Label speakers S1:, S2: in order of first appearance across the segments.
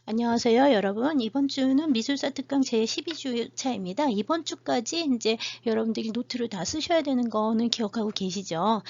S1: 안녕하세요, 여러분. 이번 주는 미술사 특강 제12주차입니다. 이번 주까지 이제 여러분들이 노트를 다 쓰셔야 되는 거는 기억하고 계시죠?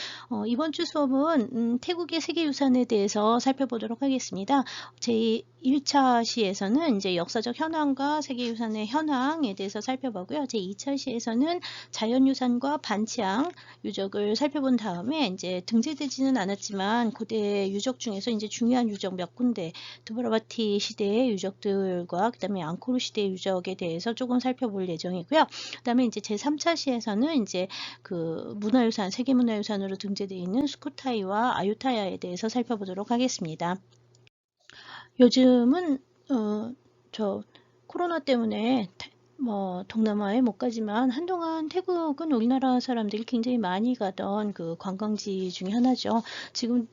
S1: 이번 주 수업은 태국의 세계유산에 대해서 살펴보도록 하겠습니다. 제1차 시에서는 이제 역사적 현황과 세계유산의 현황에 대해서 살펴보고요. 제2차 시에서는 자연유산과 반치앙 유적을 살펴본 다음에 이제 등재되지는 않았지만 고대 유적 중에서 이제 중요한 유적 몇 군데, 드보라바티 시대의 유적들과 그다음에 앙코르 시대의 유적에 대해서 조금 살펴볼 예정이고요. 그다음에 이제 제3차 시에서는 이제 그 문화유산, 세계문화유산으로 등재되어 있는 스쿠타이와 아유타야에 대해서 살펴보도록 하겠습니다. 요즘은 저 코로나 때문에 동남아에 못 가지만 한동안 태국은 우리나라 사람들이 굉장히 많이 가던 그 관광지 중에 하나죠. 지금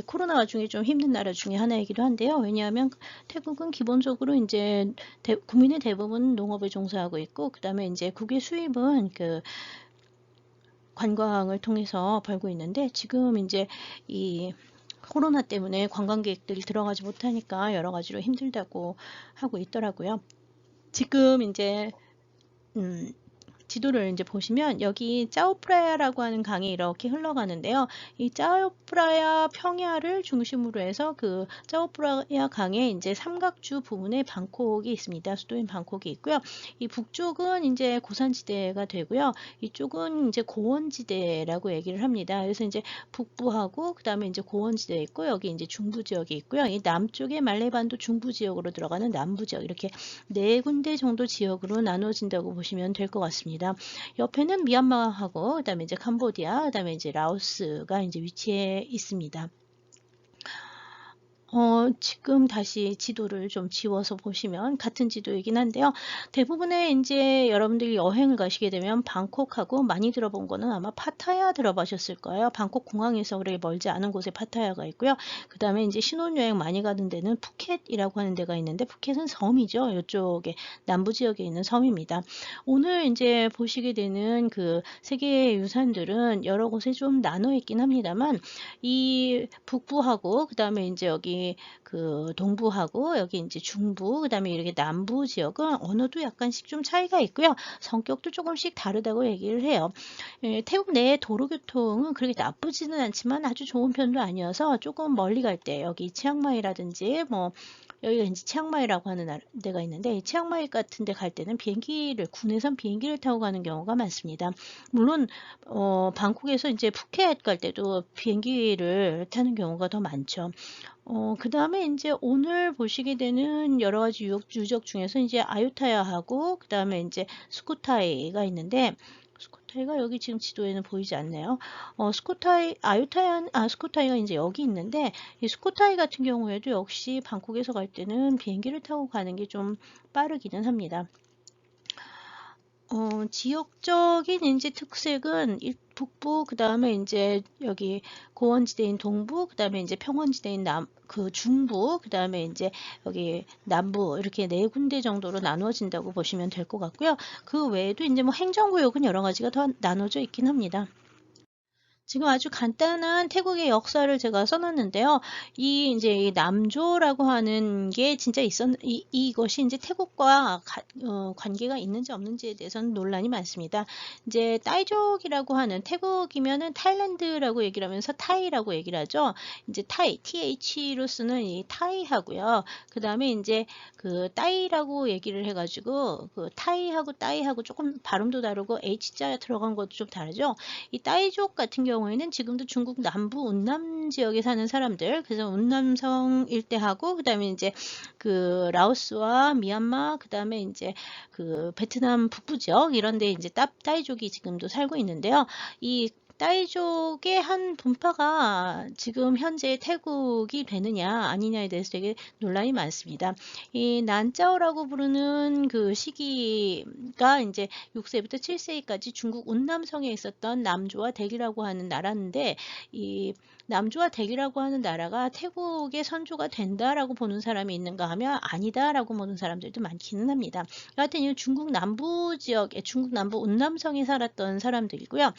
S1: 코로나 와중에 좀 힘든 나라 중에 하나이기도 한데요. 왜냐하면 태국은 기본적으로 이제 국민의 대부분 농업에 종사하고 있고, 그 다음에 이제 국외 수입은 그 관광을 통해서 벌고 있는데, 지금 이제 이 코로나 때문에 관광객들이 들어가지 못하니까 여러 가지로 힘들다고 하고 있더라고요. 지금 이제 지도를 이제 보시면 여기 짜오프라야라고 하는 강이 이렇게 흘러가는데요. 이 짜오프라야 평야를 중심으로 해서 그 짜오프라야 강의 이제 삼각주 부분에 방콕이 있습니다. 수도인 방콕이 있고요. 이 북쪽은 이제 고산지대가 되고요. 이쪽은 이제 고원지대라고 얘기를 합니다. 그래서 이제 북부하고 그 다음에 이제 고원지대 있고, 여기 이제 중부 지역이 있고요. 이 남쪽에 말레반도 중부 지역으로 들어가는 남부 지역, 이렇게 네 군데 정도 지역으로 나눠진다고 보시면 될 것 같습니다. 옆에는 미얀마하고 그다음에 이제 캄보디아, 그다음에 이제 라오스가 이제 위치해 있습니다. 지금 다시 지도를 좀 지워서 보시면 같은 지도이긴 한데요. 대부분의 이제 여러분들이 여행을 가시게 되면 방콕하고 많이 들어본 거는 아마 파타야 들어보셨을 거예요. 방콕 공항에서 그렇게 멀지 않은 곳에 파타야가 있고요. 그 다음에 이제 신혼여행 많이 가는 데는 푸켓이라고 하는 데가 있는데, 푸켓은 섬이죠. 이쪽에 남부 지역에 있는 섬입니다. 오늘 이제 보시게 되는 그 세계 유산들은 여러 곳에 좀 나눠 있긴 합니다만, 이 북부하고 그 다음에 이제 여기 그 동부하고 여기 이제 중부, 그 다음에 이렇게 남부 지역은 언어도 약간씩 좀 차이가 있고요. 성격도 조금씩 다르다고 얘기를 해요. 태국 내 도로교통은 그렇게 나쁘지는 않지만 아주 좋은 편도 아니어서 조금 멀리 갈 때 여기 치앙마이라든지 여기가 이제 치앙마이라고 하는 데가 있는데, 이 치앙마이 같은 데 갈 때는 국내선 비행기를 타고 가는 경우가 많습니다. 물론 방콕에서 이제 푸켓 갈 때도 비행기를 타는 경우가 더 많죠. 그 다음에 이제 오늘 보시게 되는 여러 가지 유적 중에서 이제 아유타야하고 그 다음에 이제 스코타이가 있는데, 스코타이가 여기 지금 지도에는 보이지 않네요. 스코타이가 이제 여기 있는데, 이 스코타이 같은 경우에도 역시 방콕에서 갈 때는 비행기를 타고 가는 게 좀 빠르기는 합니다. 지역적인 이제 특색은 북부, 그 다음에 이제 여기 고원지대인 동부, 그 다음에 이제 평원지대인 중부, 그 다음에 이제 여기 남부, 이렇게 네 군데 정도로 나누어진다고 보시면 될 것 같고요. 그 외에도 이제 행정구역은 여러 가지가 더 나눠져 있긴 합니다. 지금 아주 간단한 태국의 역사를 제가 써놨는데요. 이제 이 남조라고 하는 게 진짜 이것이 이제 태국과 관계가 있는지 없는지에 대해서는 논란이 많습니다. 이제 타이족이라고 하는, 태국이면은 타일랜드라고 얘기를 하면서 타이라고 얘기를 하죠. 이제 타이, TH로 쓰는 이 타이하고요. 그 다음에 이제 그 따이라고 얘기를 해가지고 그 타이하고 따이하고 조금 발음도 다르고 H자 들어간 것도 좀 다르죠. 이 따이족 같은 경우에는 지금도 중국 남부 운남 지역에 사는 사람들, 그래서 운남성 일대하고 그 다음에 이제 그 라오스와 미얀마, 그 다음에 이제 그 베트남 북부 지역 이런 데 이제 따이족이 지금도 살고 있는데요. 이 따이족의 한 분파가 지금 현재 태국이 되느냐 아니냐에 대해서 되게 논란이 많습니다. 이 난짜오라고 부르는 그 시기가 이제 6세부터 7세기까지 중국 운남성에 있었던 남조와 대기라고 하는 나라인데, 이 남조와 대기라고 하는 나라가 태국의 선조가 된다라고 보는 사람이 있는가 하면 아니다라고 보는 사람들도 많기는 합니다. 여하튼 이 중국 남부 지역에, 중국 남부 운남성에 살았던 사람들이고요.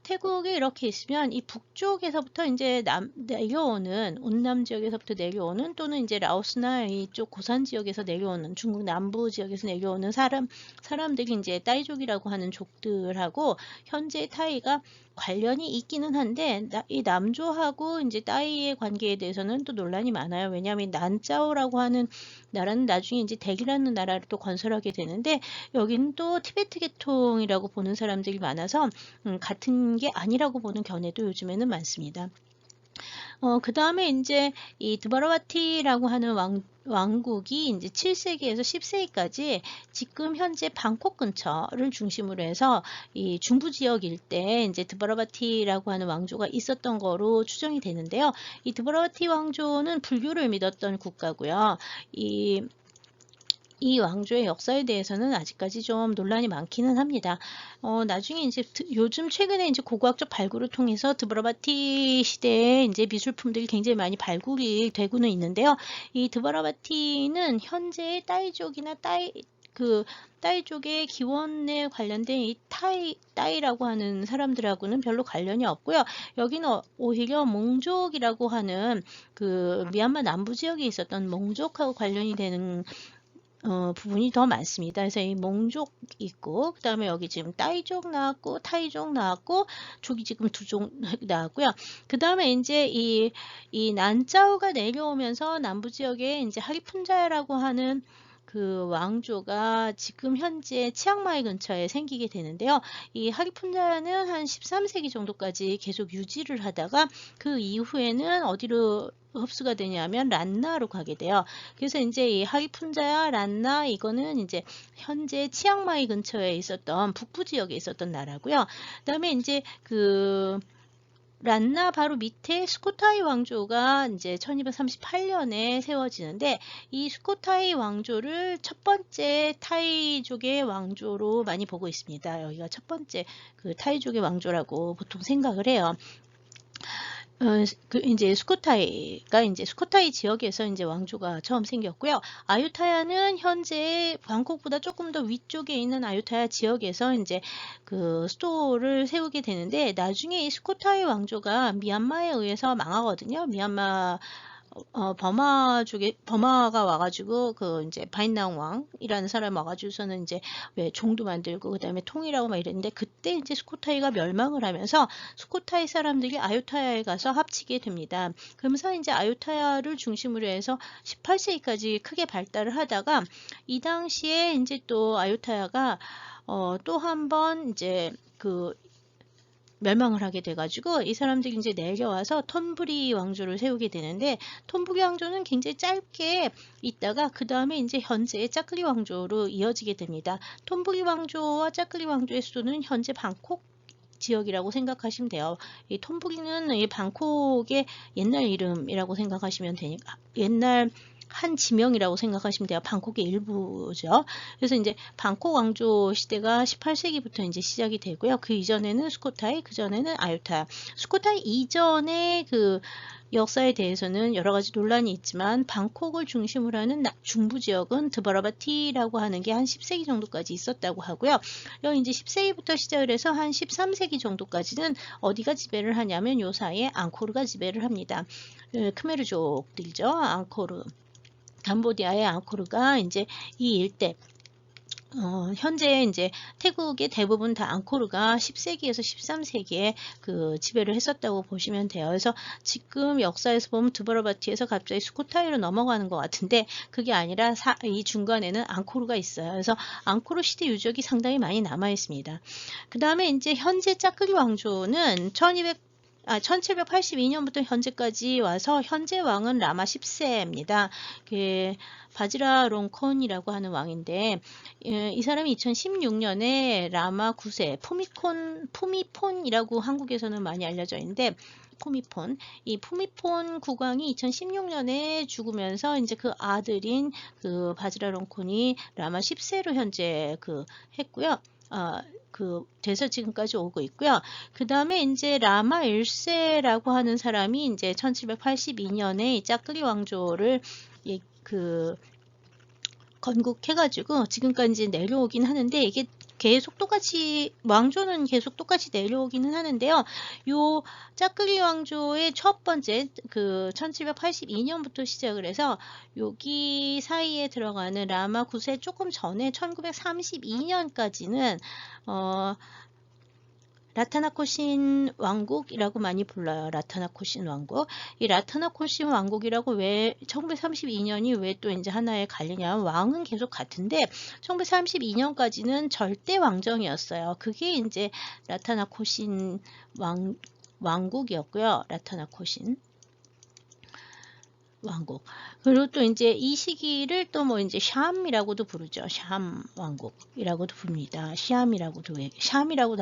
S1: 태국이 이렇게 있으면 이 북쪽에서부터 이제 내려오는 운남 지역에서부터 내려오는 또는 이제 라오스나 이쪽 고산 지역에서 내려오는 중국 남부 지역에서 내려오는 사람들이 이제 따이족이라고 하는 족들하고 현재 타이가 관련이 있기는 한데 이 남조하고 이제 따이의 관계에 대해서는 또 논란이 많아요. 왜냐하면 난짜오라고 하는 나라는 나중에 이제 덱이라는 나라를 또 건설하게 되는데 여기는 또 티베트 계통이라고 보는 사람들이 많아서 같은 게 아니라고 보는 견해도 요즘에는 많습니다. 그 다음에 이제 이 드바라와티라고 하는 왕국이 이제 7세기에서 10세기까지 지금 현재 방콕 근처를 중심으로 해서 이 중부 지역 일대에 이제 드바라와티라고 하는 왕조가 있었던 거로 추정이 되는데요. 이 드바라와티 왕조는 불교를 믿었던 국가고요. 이 왕조의 역사에 대해서는 아직까지 좀 논란이 많기는 합니다. 나중에 이제 요즘 최근에 이제 고고학적 발굴을 통해서 드바라바티 시대의 이제 미술품들이 굉장히 많이 발굴이 되고는 있는데요. 이 드바라바티는 현재의 따이족이나 따이족의 기원에 관련된 이 따이라고 하는 사람들하고는 별로 관련이 없고요. 여기는 오히려 몽족이라고 하는 그 미얀마 남부 지역에 있었던 몽족하고 관련이 되는 부분이 더 많습니다. 그래서 이 몽족 있고, 그 다음에 여기 지금 따이족 나왔고, 타이족 나왔고, 족이 지금 2족 나왔고요. 그 다음에 이제 이 난짜오가 내려오면서 남부 지역에 이제 하리푼자라고 하는 그 왕조가 지금 현재 치앙마이 근처에 생기게 되는데요. 이 하리푼자는 한 13세기 정도까지 계속 유지를 하다가 그 이후에는 어디로 흡수가 되냐면 란나로 가게 돼요. 그래서 이제 이 하리푼자야 란나 이거는 이제 현재 치앙마이 근처에 있었던 북부 지역에 있었던 나라고요. 그다음에 이제 그 란나 바로 밑에 스코타이 왕조가 이제 1238년에 세워지는데 이 스코타이 왕조를 첫 번째 타이족의 왕조로 많이 보고 있습니다. 여기가 첫 번째 그 타이족의 왕조라고 보통 생각을 해요. 이제 스코타이가 이제 스코타이 지역에서 이제 왕조가 처음 생겼고요. 아유타야는 현재 방콕보다 조금 더 위쪽에 있는 아유타야 지역에서 이제 그 수도를 세우게 되는데 나중에 이 스코타이 왕조가 미얀마에 의해서 망하거든요. 미얀마 버마가 와가지고 그 이제 바인낭 왕이라는 사람 와가지고서는 이제 왜 종도 만들고 그 다음에 통일하고 막 이랬는데 그때 이제 스코타이가 멸망을 하면서 스코타이 사람들이 아유타야에 가서 합치게 됩니다. 그러면서 이제 아유타야를 중심으로 해서 18세기까지 크게 발달을 하다가 이 당시에 이제 또 아유타야가 또 한 번 이제 그 멸망을 하게 돼가지고 이 사람들이 이제 내려와서 톤부리 왕조를 세우게 되는데 톤부리 왕조는 굉장히 짧게 있다가 그 다음에 이제 현재의 짜클리 왕조로 이어지게 됩니다. 톤부리 왕조와 짜클리 왕조의 수도는 현재 방콕 지역이라고 생각하시면 돼요. 이 톤부리는 이 방콕의 옛날 이름이라고 생각하시면 되니까 옛날 한 지명이라고 생각하시면 돼요. 방콕의 일부죠. 그래서 이제 방콕 왕조 시대가 18세기부터 이제 시작이 되고요. 그 이전에는 스코타이, 그 전에는 아유타. 스코타이 이전의 그 역사에 대해서는 여러 가지 논란이 있지만 방콕을 중심으로 하는 중부 지역은 드바라바티라고 하는 게 한 10세기 정도까지 있었다고 하고요. 여기 이제 10세기부터 시작을 해서 한 13세기 정도까지는 어디가 지배를 하냐면 요 사이에 앙코르가 지배를 합니다. 크메르족들이죠. 앙코르. 캄보디아의 앙코르가 이제 이 일대 현재 이제 태국의 대부분 다 앙코르가 10세기에서 13세기에 그 지배를 했었다고 보시면 돼요. 그래서 지금 역사에서 보면 드바라바티에서 갑자기 스코타이로 넘어가는 것 같은데 그게 아니라 이 중간에는 앙코르가 있어요. 그래서 앙코르 시대 유적이 상당히 많이 남아 있습니다. 그 다음에 이제 현재 짜크리 왕조는 1782년부터 현재까지 와서 현재 왕은 라마 10세입니다. 바지라 롱콘이라고 하는 왕인데 이 사람이 2016년에 라마 9세 푸미폰이라고 한국에서는 많이 알려져 있는데 이 푸미폰 국왕이 2016년에 죽으면서 이제 그 아들인 그 바지라 롱콘이 라마 10세로 현재 했고요. 돼서 지금까지 오고 있고요. 그 다음에 이제 라마 1세라고 하는 사람이 이제 1782년에 이 짜크리 왕조를 건국해가지고 지금까지 내려오긴 하는데 이게 계속 똑같이 왕조는 계속 똑같이 내려오기는 하는데요. 요 짜글리 왕조의 첫 번째 그 1782년부터 시작을 해서 여기 사이에 들어가는 라마 9세 조금 전에 1932년까지는 라타나코신 왕국이라고 많이 불러요. 라타나코신 왕국. 이 라타나코신 왕국이라고 왜 1932년이 왜 또 이제 하나의 갈리냐? 왕은 계속 같은데 1932년까지는 절대 왕정이었어요. 그게 이제 라타나코신 왕국이었고요. 라타나코신 왕국. 그리고 또 이제 이 시기를 또 뭐 이제 샴이라고도 부르죠. 샴 왕국이라고도 부릅니다. 샴이라고도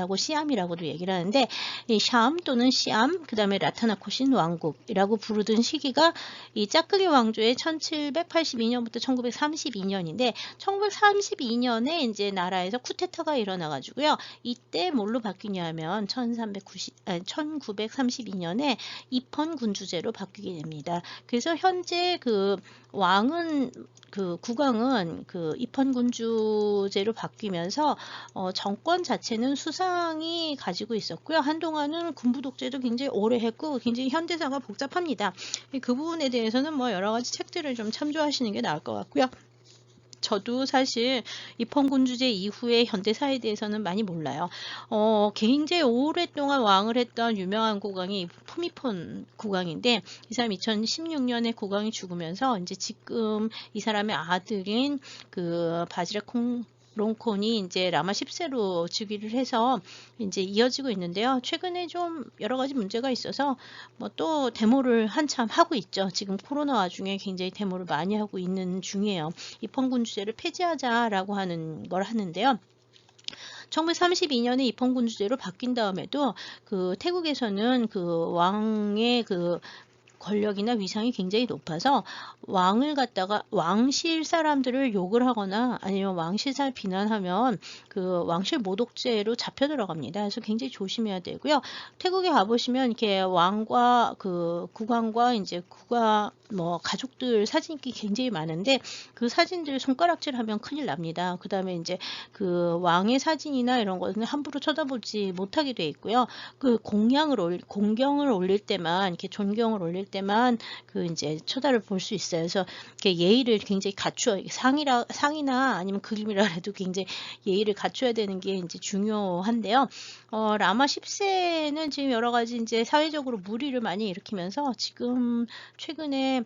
S1: 하고 시암이라고도 얘기를 하는데 이 샴 또는 시암 그다음에 라타나코신 왕국이라고 부르던 시기가 이 짜글리 왕조의 1782년부터 1932년인데 1932년에 이제 나라에서 쿠데타가 일어나 가지고요. 이때 뭘로 바뀌냐면 1932년에 입헌 군주제로 바뀌게 됩니다. 그래서 현재 그 왕은 그 국왕은 그 입헌군주제로 바뀌면서 정권 자체는 수상이 가지고 있었고요. 한동안은 군부 독재도 굉장히 오래 했고 굉장히 현대사가 복잡합니다. 그 부분에 대해서는 뭐 여러 가지 책들을 좀 참조하시는 게 나을 것 같고요. 저도 사실 입헌군주제 이후의 현대사에 대해서는 많이 몰라요. 굉장히 오랫동안 왕을 했던 유명한 국왕이 푸미폰 국왕인데 이 사람 2016년에 국왕이 죽으면서 이제 지금 이 사람의 아들인 그 바지레 롱콘이 이제 라마 10세로 즉위를 해서 이제 이어지고 있는데요. 최근에 좀 여러 가지 문제가 있어서 뭐 또 데모를 한참 하고 있죠. 지금 코로나 와중에 굉장히 데모를 많이 하고 있는 중이에요. 입헌군주제를 폐지하자라고 하는 걸 하는데요. 1932년에 입헌군주제로 바뀐 다음에도 그 태국에서는 그 왕의 그 권력이나 위상이 굉장히 높아서 왕을 갖다가 왕실 사람들을 욕을 하거나 아니면 왕실살 비난하면 그 왕실 모독죄로 잡혀 들어갑니다. 그래서 굉장히 조심해야 되고요. 태국에 가보시면 이렇게 왕과 그 국왕과 이제 국왕 뭐 가족들 사진이 굉장히 많은데 그 사진들 손가락질하면 큰일 납니다. 그 다음에 이제 그 왕의 사진이나 이런 거는 함부로 쳐다보지 못하게 돼 있고요. 그 공경을 올릴 때만 이렇게 존경을 올릴 때만 그 이제 쳐다를 볼 수 있어요. 그래서 이렇게 예의를 굉장히 갖추어 상이나 아니면 그림이라 해도 굉장히 예의를 갖춰야 되는 게 이제 중요한데요. 라마 10세는 지금 여러 가지 이제 사회적으로 물의를 많이 일으키면서 지금 최근에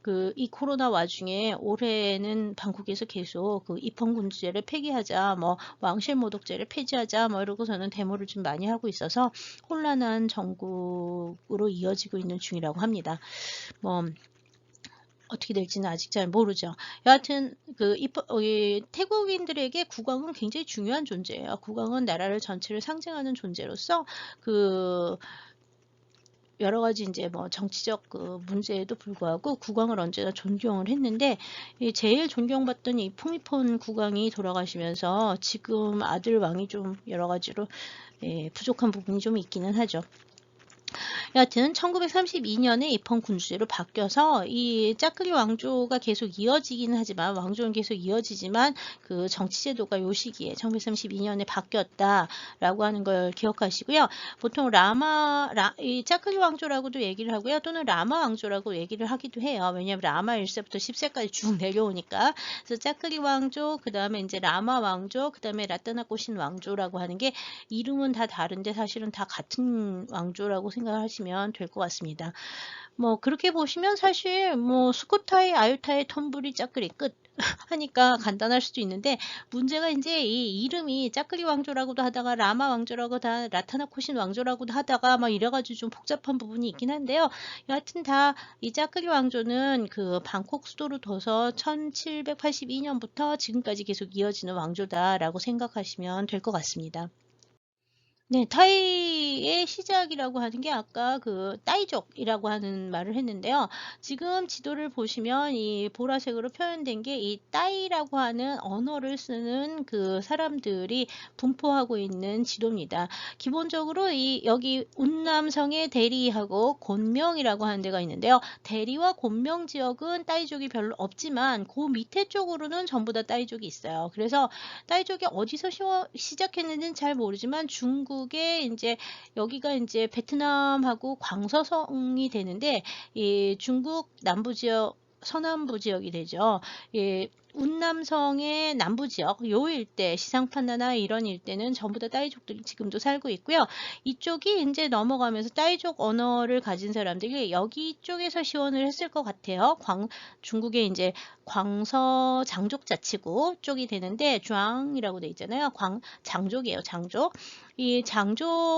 S1: 그 이 코로나 와중에 올해는 방콕에서 계속 그 입헌군주제를 폐기하자, 뭐 왕실모독제를 폐지하자, 뭐 이러고서는 데모를 좀 많이 하고 있어서 혼란한 정국으로 이어지고 있는 중이라고 합니다. 뭐 어떻게 될지는 아직 잘 모르죠. 여하튼 그 태국인들에게 국왕은 굉장히 중요한 존재예요. 국왕은 나라를 전체를 상징하는 존재로서 그 여러 가지 이제 뭐 정치적 그 문제에도 불구하고 국왕을 언제나 존경을 했는데 제일 존경받던 이 푸미폰 국왕이 돌아가시면서 지금 아들 왕이 좀 여러 가지로 부족한 부분이 좀 있기는 하죠. 여하튼 1932년에 입헌 군주제로 바뀌어서 이 짜글리 왕조가 계속 이어지기는 하지만 왕조는 계속 이어지지만 그 정치 제도가 요 시기에 1932년에 바뀌었다라고 하는 걸 기억하시고요. 보통 이 짜글리 왕조라고도 얘기를 하고요. 또는 라마 왕조라고 얘기를 하기도 해요. 왜냐하면 라마 1세부터 10세까지 쭉 내려오니까. 그래서 짜글리 왕조, 그 다음에 이제 라마 왕조, 그 다음에 라타나코신 왕조라고 하는 게 이름은 다 다른데 사실은 다 같은 왕조라고 생각하시면 될 것 같습니다. 뭐 그렇게 보시면 사실 뭐 수코타이, 아유타이, 텀블이 짜글이 끝 하니까 간단할 수도 있는데 문제가 이제 이 이름이 짜글리 왕조라고도 하다가 라마 왕조라고 다 라타나코신 왕조라고도 하다가 막 이래가지고 좀 복잡한 부분이 있긴 한데요. 여하튼 다 이 짜글리 왕조는 그 방콕 수도로 둬서 1782년부터 지금까지 계속 이어지는 왕조다라고 생각하시면 될 것 같습니다. 네, 타이의 시작이라고 하는 게 아까 그 따이족이라고 하는 말을 했는데요. 지금 지도를 보시면 이 보라색으로 표현된 게 이 따이라고 하는 언어를 쓰는 그 사람들이 분포하고 있는 지도입니다. 기본적으로 이 여기 운남성의 대리하고 곤명이라고 하는 데가 있는데요. 대리와 곤명 지역은 따이족이 별로 없지만 그 밑에 쪽으로는 전부 다 따이족이 있어요. 그래서 따이족이 어디서 시작했는지는 잘 모르지만 중국의 이제 여기가 이제 베트남하고 광서성이 되는데 이 중국 남부 지역 서남부 지역이 되죠. 예, 운남성의 남부 지역, 요 일대, 시상판나나 이런 일대는 전부 다 따이족들이 지금도 살고 있고요. 이쪽이 이제 넘어가면서 따이족 언어를 가진 사람들이 여기 쪽에서 시원을 했을 것 같아요. 중국의 이제 광서 장족 자치구 쪽이 되는데 주앙이라고 돼 있잖아요. 장족이에요. 장족. 이 장족들부터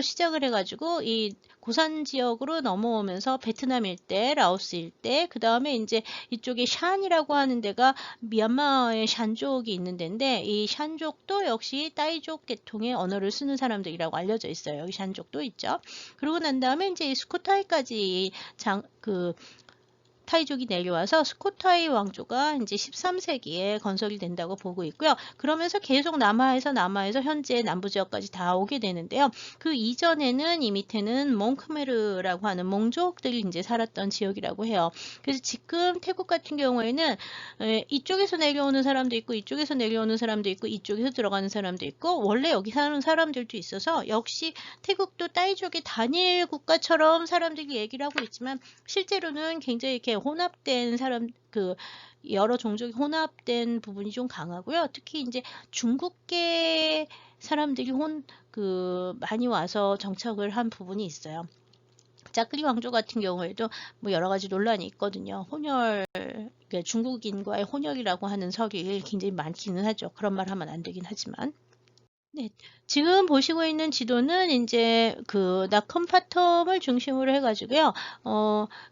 S1: 시작을 해가지고 이 고산 지역으로 넘어오면서 베트남 일대, 라오스 일대, 그 다음에 이제 이쪽에 샨이라고 하는 데가 미얀마의 샨족이 있는 데인데 이 샨족도 역시 따이족 계통의 언어를 쓰는 사람들이라고 알려져 있어요. 여기 샨족도 있죠. 그러고 난 다음에 이제 이 스코타이까지 타이족이 내려와서 스코타이 왕조가 이제 13세기에 건설이 된다고 보고 있고요. 그러면서 계속 남하에서 현재 남부 지역까지 다 오게 되는데요. 그 이전에는 이 밑에는 몽크메르라고 하는 몽족들이 이제 살았던 지역이라고 해요. 그래서 지금 태국 같은 경우에는 이쪽에서 내려오는 사람도 있고 이쪽에서 내려오는 사람도 있고 이쪽에서 들어가는 사람도 있고 원래 여기 사는 사람들도 있어서 역시 태국도 따이족의 단일 국가처럼 사람들이 얘기를 하고 있지만 실제로는 굉장히 이렇게 혼합된 여러 종족이 혼합된 부분이 좀 강하고요. 특히 이제 중국계 사람들이 많이 와서 정착을 한 부분이 있어요. 짜크리 왕조 같은 경우에도 뭐 여러 가지 논란이 있거든요. 중국인과의 혼혈이라고 하는 설이 굉장히 많기는 하죠. 그런 말 하면 안 되긴 하지만. 네, 지금 보시고 있는 지도는 이제 그 나컴 파텀을 중심으로 해가지고요.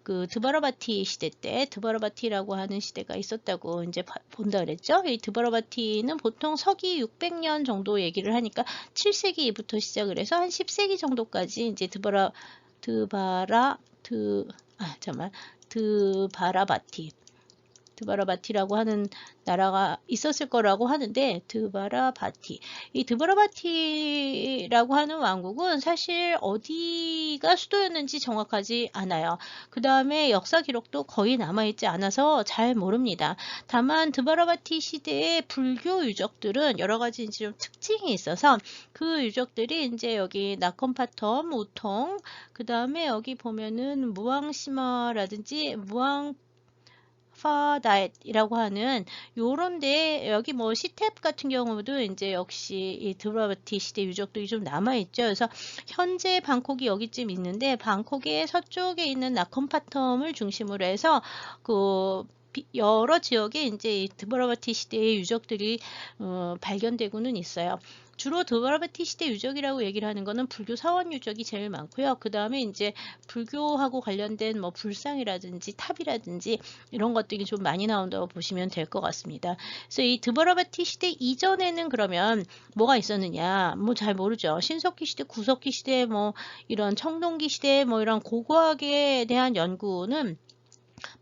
S1: 그 드바라바티 시대 때 드바라바티라고 하는 시대가 있었다고 이제 본다 그랬죠. 이 드바라바티는 보통 서기 600년 정도 얘기를 하니까 7세기부터 시작을 해서 한 10세기 정도까지 이제 드바라바티라고 하는 나라가 있었을 거라고 하는데 이 드바라바티라고 하는 왕국은 사실 어디가 수도였는지 정확하지 않아요. 그 다음에 역사 기록도 거의 남아있지 않아서 잘 모릅니다. 다만 드바라바티 시대의 불교 유적들은 여러 가지 이제 좀 특징이 있어서 그 유적들이 이제 여기 나컴파텀, 우통, 그 다음에 여기 보면은 무왕시마라든지 파다잇이라고 하는 요런데 여기 뭐 시탭 같은 경우도 이제 역시 이 드바라바티 시대 유적들이 좀 남아있죠. 그래서 현재 방콕이 여기쯤 있는데 방콕의 서쪽에 있는 나컴파텀을 중심으로 해서 여러 지역에 이제 드바라바티 시대의 유적들이 발견되고는 있어요. 주로 드바라바티 시대 유적이라고 얘기를 하는 거는 불교 사원 유적이 제일 많고요. 그 다음에 이제 불교하고 관련된 뭐 불상이라든지 탑이라든지 이런 것들이 좀 많이 나온다고 보시면 될 것 같습니다. 그래서 이 드바라바티 시대 이전에는 그러면 뭐가 있었느냐? 뭐 잘 모르죠. 신석기 시대, 구석기 시대, 뭐 이런 청동기 시대, 뭐 이런 고고학에 대한 연구는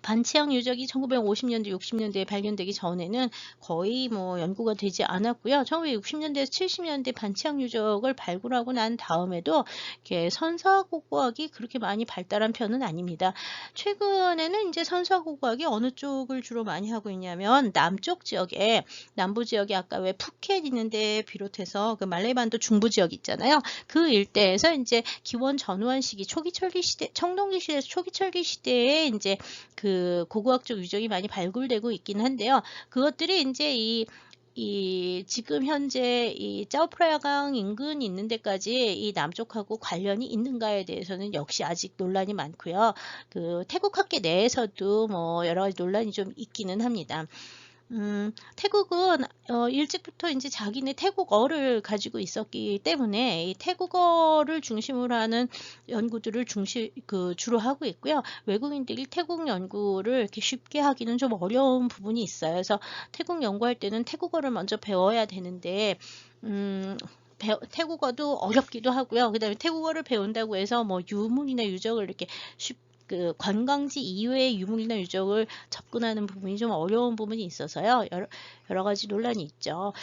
S1: 반치항 유적이 1950년대, 60년대에 발견되기 전에는 거의 뭐 연구가 되지 않았고요. 1960년대에서 70년대 반치항 유적을 발굴하고 난 다음에도 이렇게 선사고고학이 그렇게 많이 발달한 편은 아닙니다. 최근에는 이제 선사고고학이 어느 쪽을 주로 많이 하고 있냐면 남쪽 지역에, 남부 지역에 아까 왜 푸켓 있는데 비롯해서 그 말레이반도 중부 지역 있잖아요. 그 일대에서 이제 기원 전후한 시기, 초기철기 시대, 청동기 시대에서 초기철기 시대에 이제 그 고고학적 유적이 많이 발굴되고 있긴 한데요. 그것들이 이제 지금 현재 이 짜오프라야강 인근 있는 데까지 이 남쪽하고 관련이 있는가에 대해서는 역시 아직 논란이 많고요. 그 태국 학계 내에서도 뭐 여러 가지 논란이 좀 있기는 합니다. 태국은 일찍부터 이제 자기네 태국어를 가지고 있었기 때문에 이 태국어를 중심으로 하는 연구들을 주로 하고 있고요. 외국인들이 태국 연구를 이렇게 쉽게 하기는 좀 어려운 부분이 있어요. 그래서 태국 연구할 때는 태국어를 먼저 배워야 되는데 태국어도 어렵기도 하고요. 그다음에 태국어를 배운다고 해서 뭐 유물이나 유적을 이렇게 그 관광지 이외의 유물이나 유적을 접근하는 부분이 좀 어려운 부분이 있어서요. 여러 가지 논란이 있죠.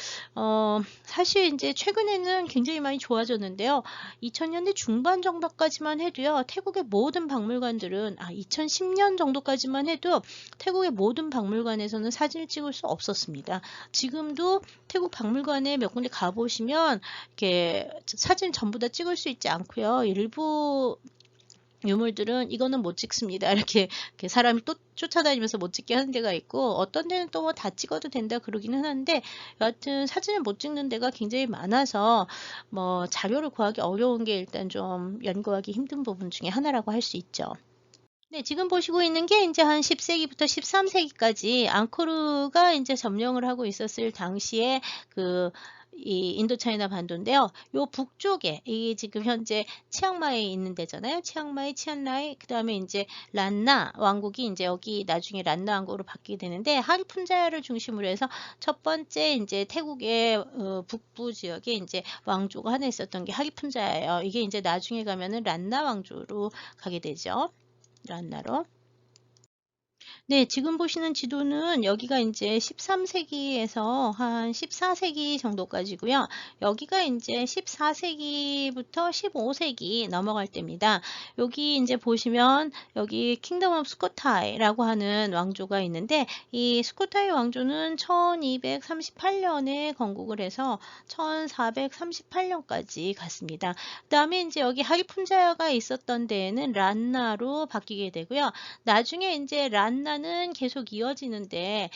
S1: 사실 이제 최근에는 굉장히 많이 좋아졌는데요. 2000년대 중반 정도까지만 해도요. 태국의 모든 박물관들은 2010년 정도까지만 해도 태국의 모든 박물관에서는 사진을 찍을 수 없었습니다. 지금도 태국 박물관에 몇 군데 가보시면 이렇게 사진 전부 다 찍을 수 있지 않고요. 일부 유물들은 이거는 못 찍습니다. 이렇게 사람이 또 쫓아다니면서 못 찍게 하는 데가 있고, 어떤 데는 또 뭐 다 찍어도 된다 그러기는 하는데, 여하튼 사진을 못 찍는 데가 굉장히 많아서 뭐 자료를 구하기 어려운 게 일단 좀 연구하기 힘든 부분 중에 하나라고 할 수 있죠. 네, 지금 보시고 있는 게 이제 한 10세기부터 13세기까지 앙코르가 이제 점령을 하고 있었을 당시에 이 인도차이나 반도인데요. 요 북쪽에 이게 지금 현재 치앙마이에 있는 데잖아요. 치앙마이, 치안라이, 그 다음에 이제 란나 왕국이 이제 여기 나중에 란나 왕국으로 바뀌게 되는데, 하리푼자야를 중심으로 해서 첫 번째 이제 태국의 북부 지역에 이제 왕조가 하나 있었던 게 하리푼자야예요. 이게 이제 나중에 가면은 란나 왕조로 가게 되죠. 란나로. 네, 지금 보시는 지도는 여기가 이제 13세기에서 한 14세기 정도까지고요. 여기가 이제 14세기부터 15세기 넘어갈 때입니다. 여기 이제 보시면 여기 킹덤 오브 스코타이라고 하는 왕조가 있는데, 이 스코타이 왕조는 1238년에 건국을 해서 1438년까지 갔습니다. 그 다음에 이제 여기 하리푼자야가 있었던 데에는 란나로 바뀌게 되고요. 나중에 이제 란나는 계속 이어지는데,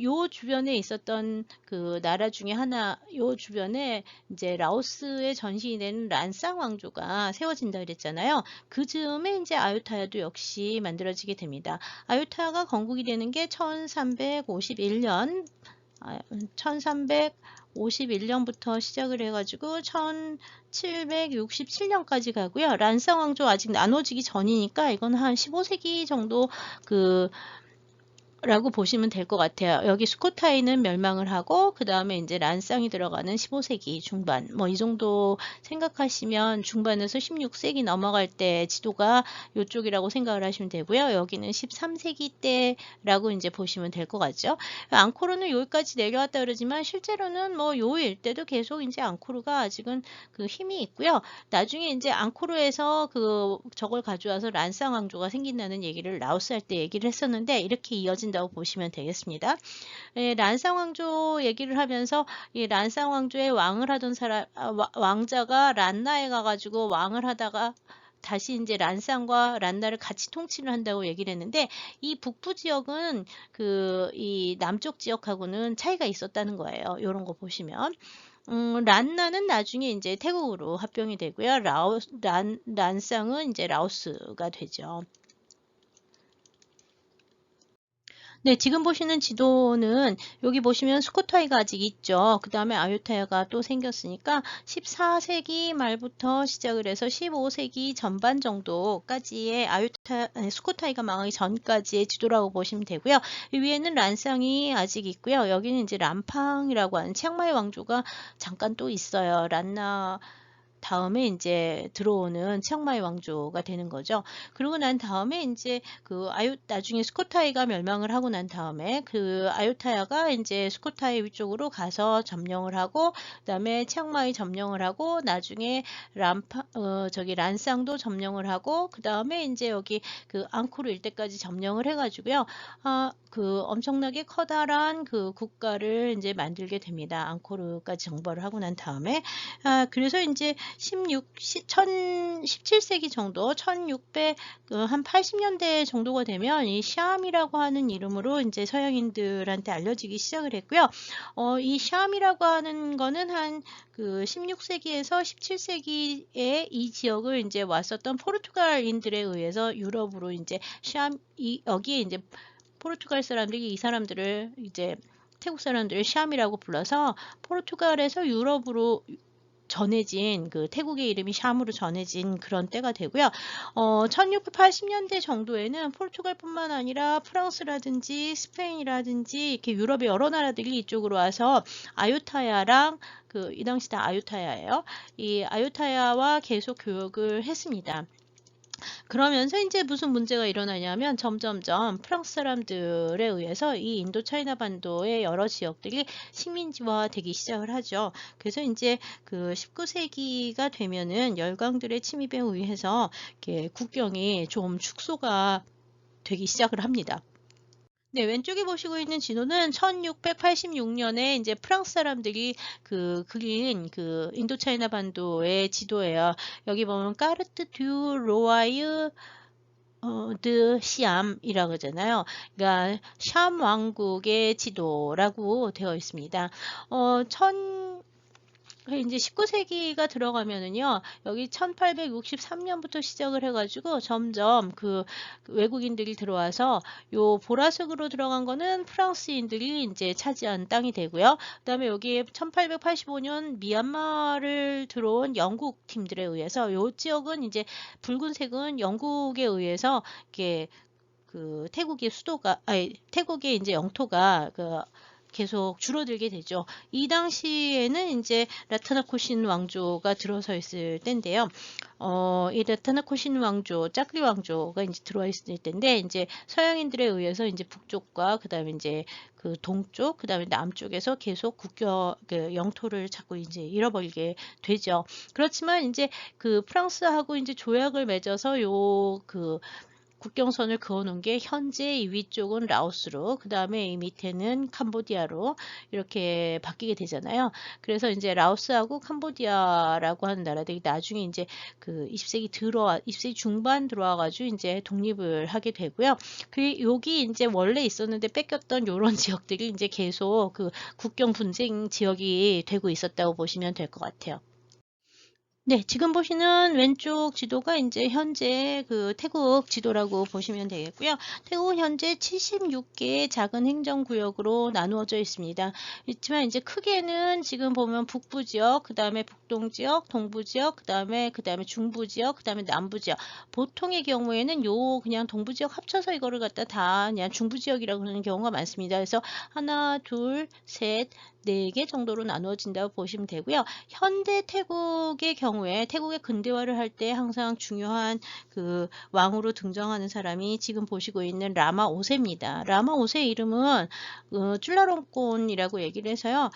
S1: 요 주변에 있었던 그 나라 중에 하나, 요 주변에 이제 라오스의 전신이 되는 란쌍 왕조가 세워진다 그랬잖아요. 그 즈음에 이제 아유타야도 역시 만들어지게 됩니다. 아유타야가 건국이 되는 게 1351년, 1351년부터 시작을 해가지고 1767년까지 가고요. 란쌍 왕조 아직 나눠지기 전이니까 이건 한 15세기 정도 라고 보시면 될 것 같아요. 여기 스코타이는 멸망을 하고 그 다음에 이제 란쌍이 들어가는 15세기 중반, 뭐 이 정도 생각하시면, 중반에서 16세기 넘어갈 때 지도가 이쪽이라고 생각을 하시면 되고요. 여기는 13세기 때라고 이제 보시면 될 것 같죠. 앙코르는 여기까지 내려왔다 그러지만 실제로는 뭐 요 일대도 계속 이제 앙코르가 아직은 그 힘이 있고요. 나중에 이제 앙코르에서 저걸 가져와서 란쌍 왕조가 생긴다는 얘기를 라오스 할 때 얘기를 했었는데, 이렇게 이어진다고 보시면 되겠습니다. 란쌍 왕조 얘기를 하면서 이 란쌍 왕조의 왕을 하던 왕자가 란나에 가가지고 왕을 하다가 다시 이제 란쌍과 란나를 같이 통치를 한다고 얘기를 했는데, 이 북부 지역은 이 남쪽 지역하고는 차이가 있었다는 거예요. 이런 거 보시면. 란나는 나중에 이제 태국으로 합병이 되고요. 란쌍은 이제 라오스가 되죠. 네, 지금 보시는 지도는 여기 보시면 스코타이가 아직 있죠. 그 다음에 아유타야가 또 생겼으니까 14세기 말부터 시작을 해서 15세기 전반 정도까지의 스코타이가 망하기 전까지의 지도라고 보시면 되고요. 이 위에는 란쌍이 아직 있고요. 여기는 이제 란팡이라고 하는 치앙마이 왕조가 잠깐 또 있어요. 란나 다음에 이제 들어오는 치앙마이 왕조가 되는 거죠. 그러고 난 다음에 이제 나중에 스코타이가 멸망을 하고 난 다음에 아유타야가 이제 스코타이 위쪽으로 가서 점령을 하고, 그다음에 치앙마이 점령을 하고, 나중에 란쌍도 점령을 하고, 그다음에 이제 여기 앙코르 일대까지 점령을 해가지고요. 엄청나게 커다란 국가를 이제 만들게 됩니다. 앙코르까지 정벌을 하고 난 다음에. 그래서 이제 17세기 정도, 80년대 정도가 되면 이 샴이라고 하는 이름으로 이제 서양인들한테 알려지기 시작을 했고요. 이 샴이라고 하는 거는 한 16세기에서 17세기에 이 지역을 이제 왔었던 포르투갈인들에 의해서 유럽으로 이제 여기에 이제 포르투갈 사람들이 이 사람들을 이제 태국 사람들을 샴이라고 불러서 포르투갈에서 유럽으로 전해진 그 태국의 이름이 샴으로 전해진 그런 때가 되고요. 1680년대 정도에는 포르투갈뿐만 아니라 프랑스라든지 스페인이라든지 이렇게 유럽의 여러 나라들이 이쪽으로 와서 아유타야랑 이 당시 다 아유타야예요. 이 아유타야와 계속 교역을 했습니다. 그러면서 이제 무슨 문제가 일어나냐면 점점점 프랑스 사람들에 의해서 이 인도 차이나 반도의 여러 지역들이 식민지화되기 시작을 하죠. 그래서 이제 그 19세기가 되면은 열강들의 침입에 의해서 이렇게 국경이 좀 축소가 되기 시작을 합니다. 네, 왼쪽에 보시고 있는 지도는 1686년에 이제 프랑스 사람들이 그린 인도차이나 반도의 지도예요. 여기 보면 까르트 듀 로와이유 드 시암이라고 하잖아요. 그러니까 샴 왕국의 지도라고 되어 있습니다. 이제 19세기가 들어가면은요, 여기 1863년부터 시작을 해가지고 점점 그 외국인들이 들어와서 요 보라색으로 들어간 거는 프랑스인들이 이제 차지한 땅이 되고요. 그다음에 여기 1885년 미얀마를 들어온 영국 팀들에 의해서 요 지역은 이제 붉은색은 영국에 의해서 이렇게 태국의 태국의 이제 영토가 계속 줄어들게 되죠. 이 당시에는 이제 라타나코신 왕조가 들어서 있을 때인데요. 이 라타나코신 왕조, 짜크리 왕조가 이제 들어와 있을 때인데, 이제 서양인들에 의해서 이제 북쪽과 그다음에 이제 그 동쪽, 그다음에 남쪽에서 계속 영토를 자꾸 이제 잃어버리게 되죠. 그렇지만 이제 프랑스하고 이제 조약을 맺어서 국경선을 그어놓은 게 현재 이 위쪽은 라오스로, 그 다음에 이 밑에는 캄보디아로 이렇게 바뀌게 되잖아요. 그래서 이제 라오스하고 캄보디아라고 하는 나라들이 나중에 이제 20세기 중반 들어와가지고 이제 독립을 하게 되고요. 여기 이제 원래 있었는데 뺏겼던 요런 지역들이 이제 계속 국경 분쟁 지역이 되고 있었다고 보시면 될 것 같아요. 네, 지금 보시는 왼쪽 지도가 이제 현재 태국 지도라고 보시면 되겠고요. 태국은 현재 76개의 작은 행정구역으로 나누어져 있습니다. 있지만 이제 크게는 지금 보면 북부 지역, 그 다음에 북동 지역, 동부 지역, 그 다음에 중부 지역, 그 다음에 남부 지역. 보통의 경우에는 그냥 동부 지역 합쳐서 이거를 갖다 다 그냥 중부 지역이라고 하는 경우가 많습니다. 그래서 하나, 둘, 셋, 4개 정도로 나누어진다고 보시면 되고요. 현대 태국의 경우에 태국의 근대화를 할 때 항상 중요한 왕으로 등장하는 사람이 지금 보시고 있는 라마 5세입니다. 라마 5세 이름은 줄라롱콘이라고 얘기를 해서요.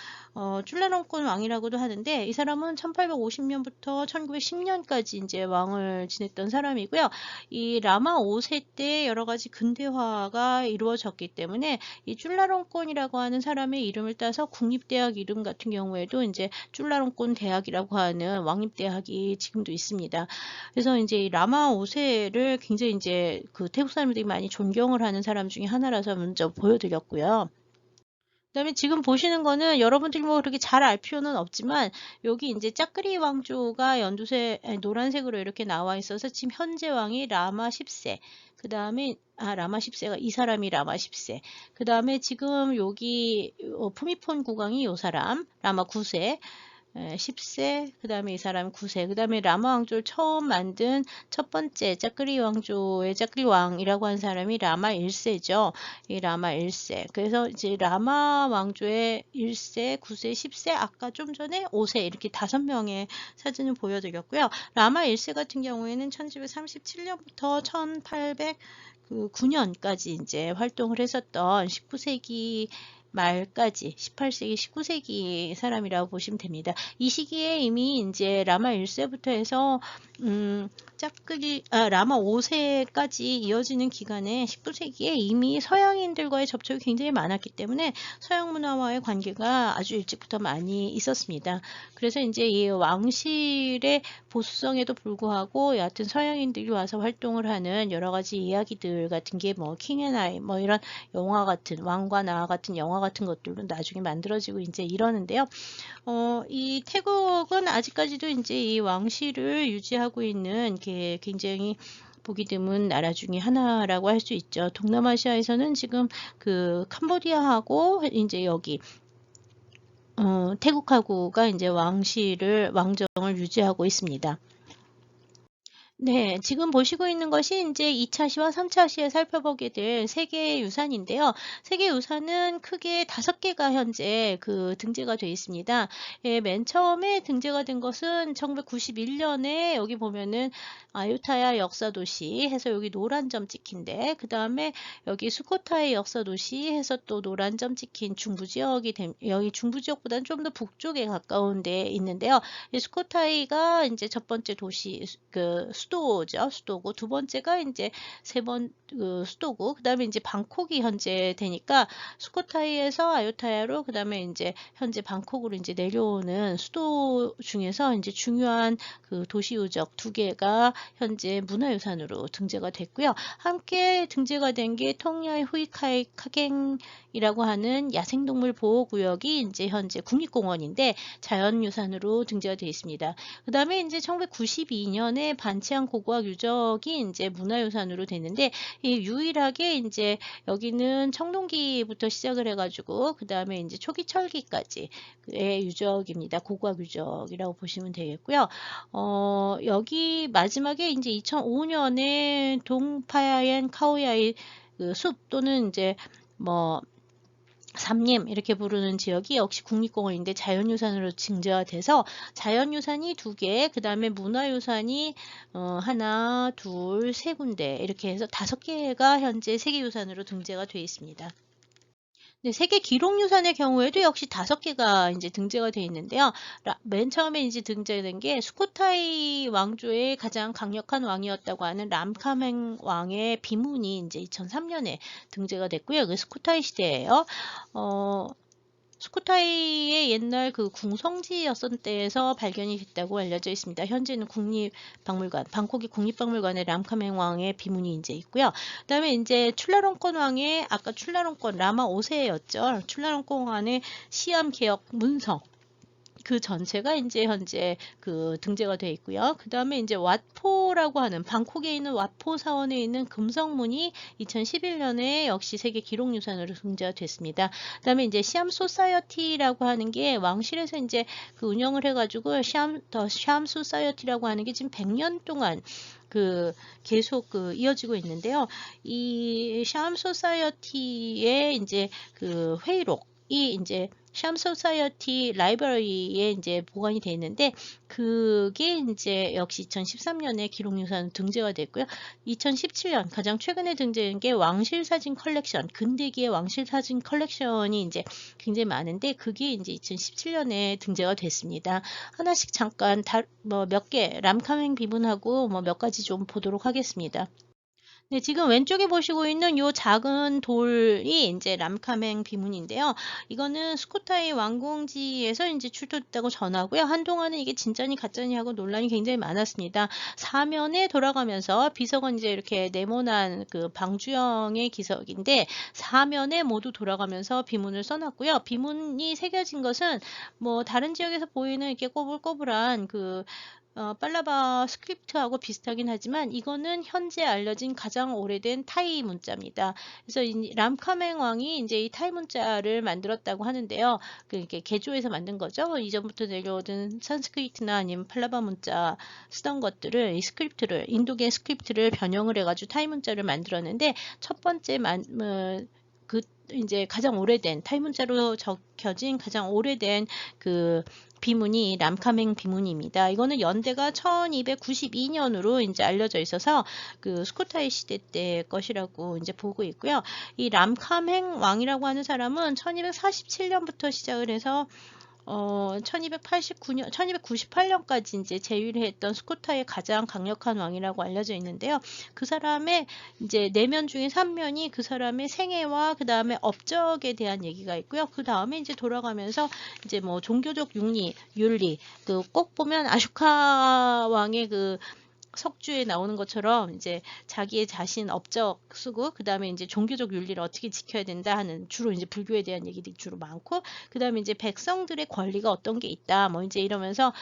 S1: 줄라롱콘 왕이라고도 하는데 이 사람은 1850년부터 1910년까지 이제 왕을 지냈던 사람이고요. 이 라마 5세 때 여러 가지 근대화가 이루어졌기 때문에 이 줄라롱콘이라고 하는 사람의 이름을 따서 국립대학 이름 같은 경우에도 이제 줄라롱콘 대학이라고 하는 왕립대학이 지금도 있습니다. 그래서 이제 이 라마 5세를 굉장히 이제 태국 사람들이 많이 존경을 하는 사람 중에 하나라서 먼저 보여드렸고요. 그다음에 지금 보시는 거는 여러분들이 뭐 그렇게 잘 알 필요는 없지만 여기 이제 짜크리 왕조가 노란색으로 이렇게 나와 있어서 지금 현재 왕이 라마 10세. 그 다음에 라마 10세가 이 사람이 라마 10세. 그 다음에 지금 여기 푸미폰 국왕이 이 사람 라마 9세. 10세, 그 다음에 이 사람 9세, 그 다음에 라마 왕조를 처음 만든 첫 번째 짜크리 왕조의 짜크리 왕이라고 한 사람이 라마 1세죠. 이 라마 1세. 그래서 이제 라마 왕조의 1세, 9세, 10세, 아까 좀 전에 5세 이렇게 5명의 사진을 보여드렸고요. 라마 1세 같은 경우에는 1737년부터 1809년까지 이제 활동을 했었던 19세기 말까지 18세기, 19세기 사람이라고 보시면 됩니다. 이 시기에 이미 이제 라마 1세부터 해서 라마 5세까지 이어지는 기간에 19세기에 이미 서양인들과의 접촉이 굉장히 많았기 때문에 서양 문화와의 관계가 아주 일찍부터 많이 있었습니다. 그래서 이제 이 왕실의 보수성에도 불구하고 여하튼 서양인들이 와서 활동을 하는 여러 가지 이야기들 같은 게 뭐 킹앤아이 뭐 이런 영화 같은 왕과 나 같은 영화 같은 것들도 나중에 만들어지고 이제 이러는데요. 이 태국은 아직까지도 이제 이 왕실을 유지하고 있는 게 굉장히 보기 드문 나라 중에 하나라고 할 수 있죠. 동남아시아에서는 지금 캄보디아하고 이제 여기 태국하고가 이제 왕정을 유지하고 있습니다. 네, 지금 보시고 있는 것이 이제 2차 시와 3차 시에 살펴보게 될 세계 유산인데요. 세계 유산은 크게 5개가 현재 등재가 되어 있습니다. 예, 맨 처음에 등재가 된 것은 1991년에 여기 보면은 아유타야 역사도시 해서 여기 노란 점 찍힌데, 그 다음에 여기 수코타이 역사도시 해서 또 노란 점 찍힌 중부 지역이 여기 중부 지역보다는 좀 더 북쪽에 가까운 데 있는데요. 이 수코타이가 이제 첫 번째 도시 수도죠. 수도고 두 번째가 이제 수도고 그다음에 이제 방콕이 현재 되니까 수코타이에서 아유타야로 그다음에 이제 현재 방콕으로 이제 내려오는 수도 중에서 이제 중요한 도시 유적 2개가 현재 문화유산으로 등재가 됐고요. 함께 등재가 된 게 텅야이 후이카이 카갱이라고 하는 야생동물 보호구역이 이제 현재 국립공원인데 자연유산으로 등재가 되어 있습니다. 그 다음에 이제 1992년에 반치안 고고학 유적이 이제 문화유산으로 됐는데, 이 유일하게 이제 여기는 청동기부터 시작을 해가지고 그 다음에 이제 초기 철기까지의 유적입니다. 고고학 유적이라고 보시면 되겠고요. 여기 마지막에 이제 2005년에 동파야엔 카오야이 숲 또는 이제 뭐 삼림 이렇게 부르는 지역이 역시 국립공원인데 자연유산으로 증재가 돼서 자연유산이 2개, 그 다음에 문화유산이 하나, 둘, 세 군데 이렇게 해서 5개가 현재 세계유산으로 등재가 되어 있습니다. 네, 세계 기록유산의 경우에도 역시 5개가 이제 등재가 되어 있는데요. 맨 처음에 이제 등재된 게 수코타이 왕조의 가장 강력한 왕이었다고 하는 람카맹 왕의 비문이 이제 2003년에 등재가 됐고요. 그 수코타이 시대예요. 수코타이의 옛날 궁성지였던 때에서 발견이 됐다고 알려져 있습니다. 현재는 국립박물관, 방콕의 국립박물관에 람카맹 왕의 비문이 이제 있고요. 그 다음에 이제 출라롱권 왕의, 아까 출라롱권 라마 5세였죠. 출라롱권 왕의 시암 개혁 문서. 그 전체가 이제 현재 등재가 되어 있고요. 그 다음에 이제 왓포라고 하는 방콕에 있는 왓포 사원에 있는 금성문이 2011년에 역시 세계 기록유산으로 등재가 됐습니다. 그 다음에 이제 시암 소사이어티라고 하는 게 왕실에서 이제 운영을 해가지고 시암 소사이어티라고 하는 게 지금 100년 동안 계속 이어지고 있는데요. 이 시암 소사이어티의 이제 회의록이 이제 샴 소사이어티 라이브러리에 이제 보관이 되어 있는데, 그게 이제 역시 2013년에 기록유산 등재가 됐고요. 2017년 가장 최근에 등재된 게 왕실사진 컬렉션, 근대기의 왕실사진 컬렉션이 이제 굉장히 많은데, 그게 이제 2017년에 등재가 됐습니다. 하나씩 잠깐 몇 개 람카맹 비문하고 몇 가지 좀 보도록 하겠습니다. 네, 지금 왼쪽에 보시고 있는 이 작은 돌이 이제 람카맹 비문인데요. 이거는 수코타이 왕궁지에서 이제 출토됐다고 전하고요. 한동안은 이게 진짜니 가짜니 하고 논란이 굉장히 많았습니다. 사면에 돌아가면서 비석은 이제 이렇게 네모난 방주형의 기석인데, 사면에 모두 돌아가면서 비문을 써놨고요. 비문이 새겨진 것은 다른 지역에서 보이는 이렇게 꼬불꼬불한 팔라바 스크립트하고 비슷하긴 하지만 이거는 현재 알려진 가장 오래된 타이 문자입니다. 그래서 이 람카맹 왕이 이제 이 타이 문자를 만들었다고 하는데요. 이렇게 개조해서 만든 거죠. 이전부터 내려오던 산스크리트나 아니면 팔라바 문자 쓰던 것들을 이 스크립트를 인도계 스크립트를 변형을 해가지고 타이 문자를 만들었는데, 첫 번째 이제 가장 오래된 타이 문자로 적혀진 가장 오래된 비문이 람카맹 비문입니다. 이거는 연대가 1292년으로 이제 알려져 있어서 수코타이 시대 때 것이라고 이제 보고 있고요. 이 람카맹 왕이라고 하는 사람은 1247년부터 시작을 해서 1298년까지 이제 재위를 했던 수코타이의 가장 강력한 왕이라고 알려져 있는데요. 그 사람의 이제 4면 중에 3면이 그 사람의 생애와 그 다음에 업적에 대한 얘기가 있고요. 그 다음에 이제 돌아가면서 이제 종교적 윤리, 꼭 보면 아슈카 왕의 석주에 나오는 것처럼 이제 자기의 자신 업적 쓰고, 그 다음에 이제 종교적 윤리를 어떻게 지켜야 된다 하는, 주로 이제 불교에 대한 얘기들이 주로 많고, 그 다음에 이제 백성들의 권리가 어떤 게 있다 이제 이러면서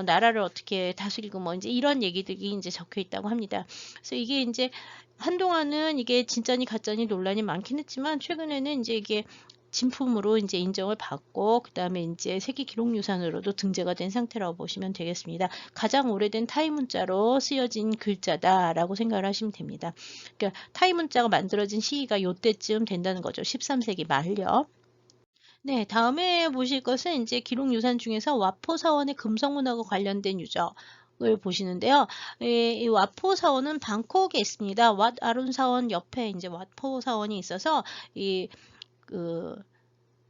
S1: 나라를 어떻게 다스리고 이제 이런 얘기들이 이제 적혀 있다고 합니다. 그래서 이게 이제 한동안은 이게 진짜니 가짜니 논란이 많긴 했지만, 최근에는 이제 이게 진품으로 이제 인정을 받고 그다음에 이제 세계 기록유산으로도 등재가 된 상태라고 보시면 되겠습니다. 가장 오래된 타이 문자로 쓰여진 글자다라고 생각을 하시면 됩니다. 그러니까 타이 문자가 만들어진 시기가 요때쯤 된다는 거죠. 13세기 말요. 네, 다음에 보실 것은 이제 기록유산 중에서 와포사원의 금성문화가 관련된 유적을 보시는데요. 이 와포사원은 방콕에 있습니다. 왓 아룬사원 옆에 이제 와포사원이 있어서 그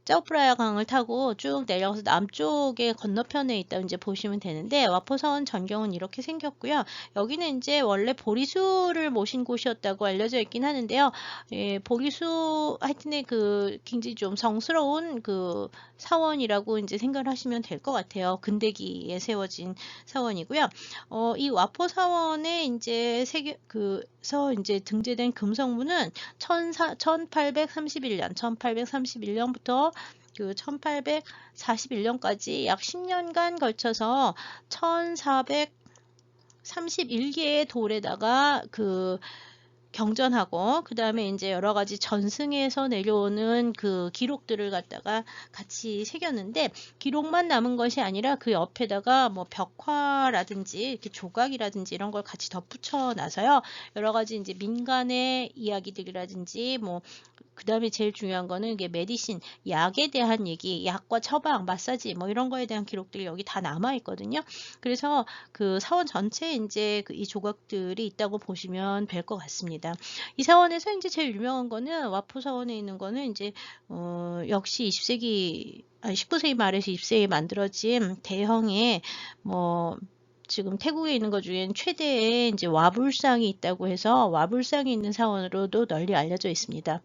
S1: 짜오프라야 강을 타고 쭉 내려가서 남쪽의 건너편에 있다고 이제 보시면 되는데, 와포사원 전경은 이렇게 생겼고요. 여기는 이제 원래 보리수를 모신 곳이었다고 알려져 있긴 하는데요. 예, 보리수 하여튼에 굉장히 좀 성스러운 사원이라고 이제 생각을 하시면 될 것 같아요. 근대기에 세워진 사원이고요. 이 와포사원에 이제 그래서 이제 등재된 금성문은 1831년부터 1841년까지 약 10년간 걸쳐서 1431개의 돌에다가 경전하고 그다음에 이제 여러 가지 전승에서 내려오는 기록들을 갖다가 같이 새겼는데, 기록만 남은 것이 아니라 그 옆에다가 뭐 벽화라든지 이렇게 조각이라든지 이런 걸 같이 덧붙여 놔서요. 여러 가지 이제 민간의 이야기들이라든지 뭐 그다음에 제일 중요한 거는 이게 메디신, 약에 대한 얘기, 약과 처방, 마사지 뭐 이런 거에 대한 기록들이 여기 다 남아 있거든요. 그래서 사원 전체에 이제 이 조각들이 있다고 보시면 될 것 같습니다. 이 사원에서 이제 제일 유명한 거는, 와포 사원에 있는 거는 이제 역시 19세기 말에서 20세기에 만들어진 대형의 지금 태국에 있는 것 중엔 최대의 이제 와불상이 있다고 해서 와불상이 있는 사원으로도 널리 알려져 있습니다.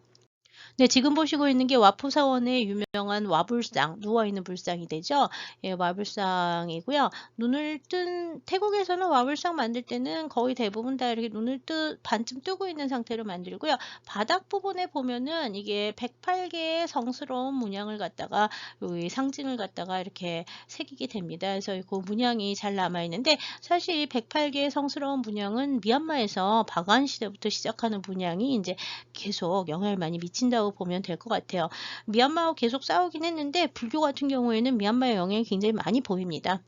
S1: 네, 지금 보시고 있는 게 와포사원의 유명한 와불상, 누워있는 불상이 되죠. 예, 와불상이고요. 태국에서는 와불상 만들 때는 거의 대부분 다 이렇게 반쯤 뜨고 있는 상태로 만들고요. 바닥 부분에 보면은 이게 108개의 성스러운 문양을 갖다가, 여기 상징을 갖다가 이렇게 새기게 됩니다. 그래서 그 문양이 잘 남아있는데, 사실 이 108개의 성스러운 문양은 미얀마에서 바간 시대부터 시작하는 문양이 이제 계속 영향을 많이 미친다고 보면 될 것 같아요. 미얀마하고 계속 싸우긴 했는데, 불교 같은 경우에는 미얀마의 영향이 굉장히 많이 보입니다.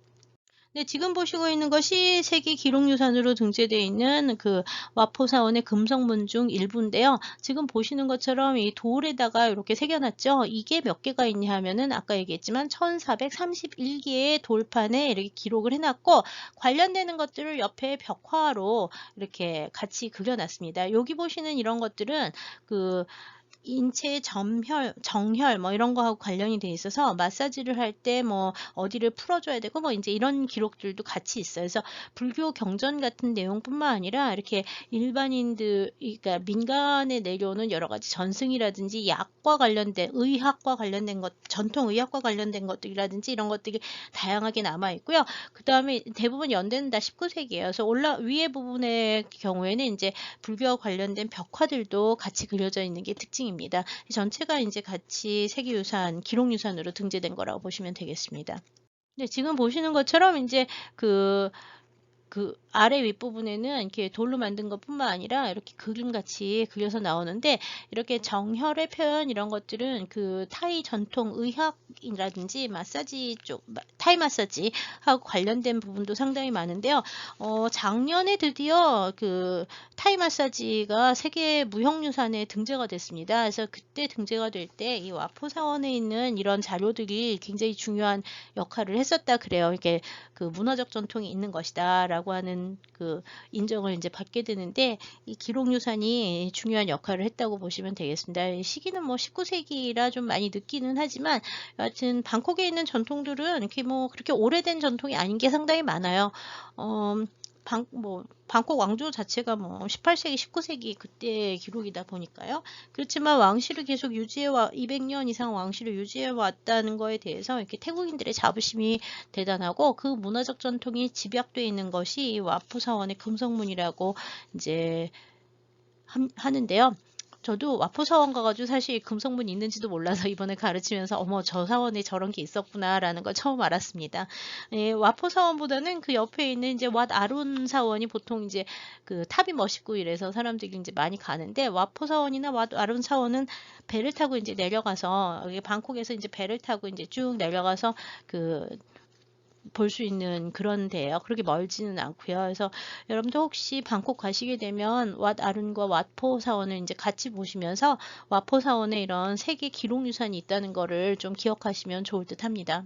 S1: 네, 지금 보시고 있는 것이 세계 기록유산으로 등재되어 있는 와포사원의 금성문 중 일부인데요. 지금 보시는 것처럼 이 돌에다가 이렇게 새겨놨죠. 이게 몇 개가 있냐 하면은 아까 얘기했지만 1431개의 돌판에 이렇게 기록을 해놨고, 관련되는 것들을 옆에 벽화로 이렇게 같이 그려놨습니다. 여기 보시는 이런 것들은 인체 정혈 뭐 이런 거하고 관련이 돼 있어서 마사지를 할 때 뭐 어디를 풀어줘야 되고 뭐 이제 이런 기록들도 같이 있어요. 그래서 불교 경전 같은 내용뿐만 아니라 이렇게 그러니까 민간에 내려오는 여러 가지 전승이라든지 약과 관련된, 의학과 관련된 것, 전통 의학과 관련된 것들이라든지 이런 것들이 다양하게 남아 있고요. 그 다음에 대부분 연대는 다 19세기예요. 그래서 위에 부분의 경우에는 이제 불교와 관련된 벽화들도 같이 그려져 있는 게 특징입니다. 전체가 이제 같이 세계유산, 기록유산으로 등재된 거라고 보시면 되겠습니다. 네, 지금 보시는 것처럼 이제 아래 윗부분에는 이렇게 돌로 만든 것뿐만 아니라 이렇게 그림같이 그려서 나오는데, 이렇게 정혈의 표현 이런 것들은 타이 전통 의학이라든지 마사지 쪽, 타이 마사지하고 관련된 부분도 상당히 많은데요. 작년에 드디어 타이 마사지가 세계 무형유산에 등재가 됐습니다. 그래서 그때 등재가 될 때 이 와포사원에 있는 이런 자료들이 굉장히 중요한 역할을 했었다 그래요. 이렇게 문화적 전통이 있는 것이다라고 하는 인정을 이제 받게 되는데, 이 기록유산이 중요한 역할을 했다고 보시면 되겠습니다. 시기는 뭐 19세기라 좀 많이 늦기는 하지만, 여하튼 방콕에 있는 전통들은 이렇게 그렇게 오래된 전통이 아닌 게 상당히 많아요. 방콕 왕조 자체가 18세기, 19세기 그때 기록이다 보니까요. 그렇지만 왕실을 계속 200년 이상 왕실을 유지해 왔다는 거에 대해서 이렇게 태국인들의 자부심이 대단하고, 그 문화적 전통이 집약되어 있는 것이 이 와포사원의 금성문이라고 이제 하는데요. 저도 와포 사원 가가지고 사실 금성분 있는지도 몰라서 이번에 가르치면서 어머 저 사원에 저런 게 있었구나라는 걸 처음 알았습니다. 예, 와포 사원보다는 그 옆에 있는 이제 왓 아룬 사원이 보통 이제 그 탑이 멋있고 이래서 사람들이 이제 많이 가는데 와포 사원이나 왓 아룬 사원은 배를 타고 이제 내려가서 여기 방콕에서 이제 배를 타고 이제 쭉 내려가서 그 볼 수 있는 그런 데예요. 그렇게 멀지는 않고요. 그래서 여러분도 혹시 방콕 가시게 되면 왓 아룬과 왓포 사원을 이제 같이 보시면서 왓포 사원에 이런 세계 기록유산이 있다는 거를 좀 기억하시면 좋을 듯 합니다.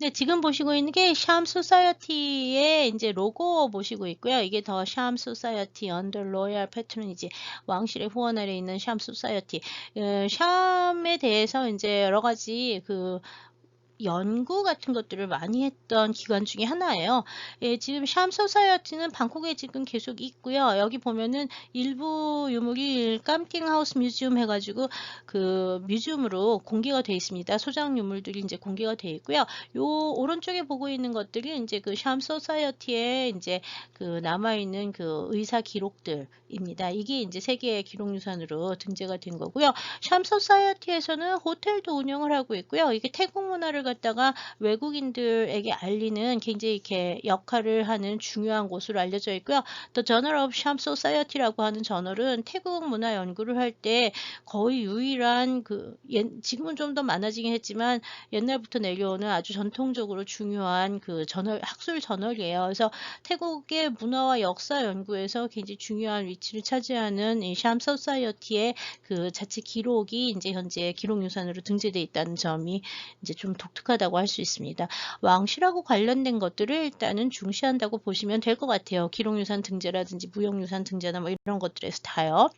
S1: 네, 지금 보시고 있는 게 샴 소사이어티의 이제 로고 보시고 있고요. 이게 더 샴 소사이어티 언더 로얄 패트런이지 왕실의 후원 아래 있는 샴 소사이어티. 샴에 대해서 이제 여러 가지 그 연구 같은 것들을 많이 했던 기관 중에 하나예요. 예, 지금 샴 소사이어티는 방콕에 지금 계속 있고요. 여기 보면은 일부 유물이 깜띵하우스 뮤지엄 해가지고 그 뮤지엄으로 공개가 되어 있습니다. 소장 유물들이 이제 공개가 되어 있고요. 요 오른쪽에 보고 있는 것들이 이제 그 샴 소사이어티에 이제 그 남아있는 그 의사 기록들입니다. 이게 이제 세계 기록유산으로 등재가 된 거고요. 샴 소사이어티에서는 호텔도 운영을 하고 있고요. 이게 태국 문화를 갖다가 외국인들에게 알리는 굉장히 이렇게 역할을 하는 중요한 곳으로 알려져 있고요. 또 저널 오브 샴 소사이어티라고 하는 저널은 태국 문화 연구를 할 때 거의 유일한 그 지금은 좀 더 많아지긴 했지만 옛날부터 내려오는 아주 전통적으로 중요한 그 저널 학술 저널이에요. 그래서 태국의 문화와 역사 연구에서 굉장히 중요한 위치를 차지하는 이 샴 소사이어티의 그 자체 기록이 이제 현재 기록유산으로 등재되어 있다는 점이 이제 좀 독특하다고 할 수 있습니다. 왕실하고 관련된 것들을 일단은 중시한다고 보시면 될 것 같아요. 기록유산 등재라든지 무형유산 등재나 뭐 이런 것들에서 다요.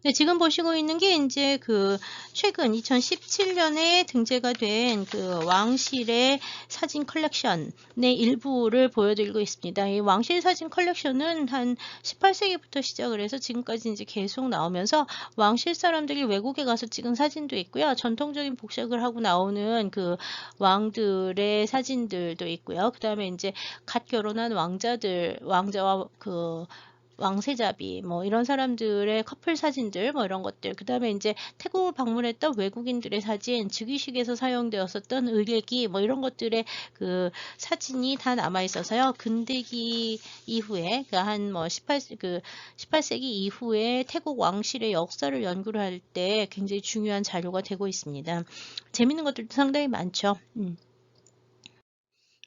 S1: 네, 지금 보시고 있는 게 이제 그 최근 2017년에 등재가 된 그 왕실의 사진 컬렉션의 일부를 보여드리고 있습니다. 이 왕실 사진 컬렉션은 한 18세기부터 시작을 해서 지금까지 이제 계속 나오면서 왕실 사람들이 외국에 가서 찍은 사진도 있고요. 전통적인 복식을 하고 나오는 그 왕들의 사진들도 있고요. 그 다음에 이제 갓 결혼한 왕자와 그 왕세자비 뭐 이런 사람들의 커플 사진들 뭐 이런 것들 그다음에 이제 태국을 방문했던 외국인들의 사진 즉위식에서 사용되었었던 의례기 뭐 이런 것들의 그 사진이 다 남아 있어서요. 근대기 이후에 그러니까 한 뭐 18세기 이후에 태국 왕실의 역사를 연구를 할 때 굉장히 중요한 자료가 되고 있습니다. 재밌는 것들도 상당히 많죠.